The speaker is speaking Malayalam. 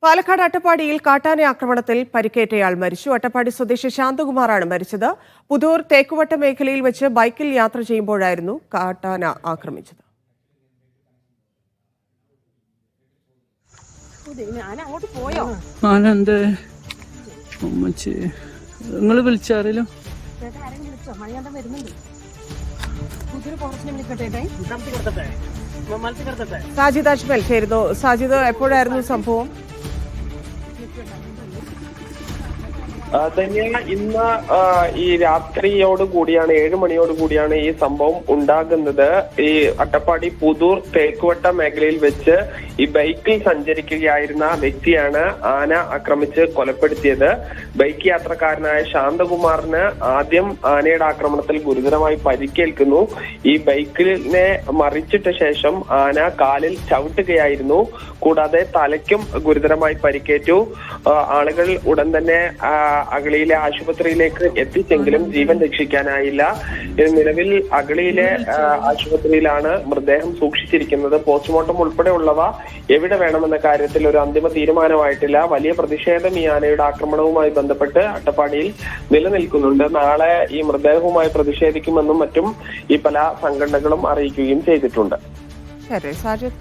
പാലക്കാട് അട്ടപ്പാടിയിൽ കാട്ടാന ആക്രമണത്തിൽ പരിക്കേറ്റയാൾ മരിച്ചു. അട്ടപ്പാടി സ്വദേശി ശാന്തകുമാറാണ് മരിച്ചത്. പുതൂർ തേക്കുവട്ട മേഖലയിൽ വെച്ച് ബൈക്കിൽ യാത്ര ചെയ്യുമ്പോഴായിരുന്നു കാട്ടാന ആക്രമിച്ചത്. വിളിച്ചാരല്ലോ സാജിദ് അജ്മൽ ചേരുന്നു. സാജിദ്, എപ്പോഴായിരുന്നു സംഭവം? തന്നെയാണ് ഇന്ന് ഈ രാത്രിയോട് കൂടിയാണ് 7 മണിയോട് കൂടിയാണ് ഈ സംഭവം ഉണ്ടാകുന്നത്. ഈ അട്ടപ്പാടി പുതൂർ തേക്കുവട്ട മേഖലയിൽ വെച്ച് ഈ ബൈക്കിൽ സഞ്ചരിക്കുകയായിരുന്ന വ്യക്തിയാണ് ആന ആക്രമിച്ച് കൊലപ്പെടുത്തിയത്. ബൈക്ക് യാത്രക്കാരനായ ശാന്തകുമാറിന് ആദ്യം ആനയുടെ ആക്രമണത്തിൽ ഗുരുതരമായി പരിക്കേൽക്കുന്നു. ഈ ബൈക്കിനെ മറിച്ചിട്ട ശേഷം ആന കാലിൽ ചവിട്ടുകയായിരുന്നു. കൂടാതെ തലയ്ക്കും ഗുരുതരമായി പരിക്കേറ്റു. ആളുകൾ ഉടൻ തന്നെ അഗളിയിലെ ആശുപത്രിയിലേക്ക് എത്തിച്ചെങ്കിലും ജീവൻ രക്ഷിക്കാനായില്ല. നിലവിൽ അഗളിയിലെ ആശുപത്രിയിലാണ് മൃതദേഹം സൂക്ഷിച്ചിരിക്കുന്നത്. പോസ്റ്റ്മോർട്ടം ഉൾപ്പെടെയുള്ളവ എവിടെ വേണമെന്ന കാര്യത്തിൽ ഒരു അന്തിമ തീരുമാനമായിട്ടില്ല. വലിയ പ്രതിഷേധം ഈ ആനയുടെ ആക്രമണവുമായി ബന്ധപ്പെട്ട് അട്ടപ്പാടിയിൽ നിലനിൽക്കുന്നുണ്ട്. നാളെ ഈ മൃതദേഹവുമായി പ്രതിഷേധിക്കുമെന്നും മറ്റും ഈ പല സംഘടനകളും അറിയിക്കുകയും ചെയ്തിട്ടുണ്ട്. ശരി സാജിദ്.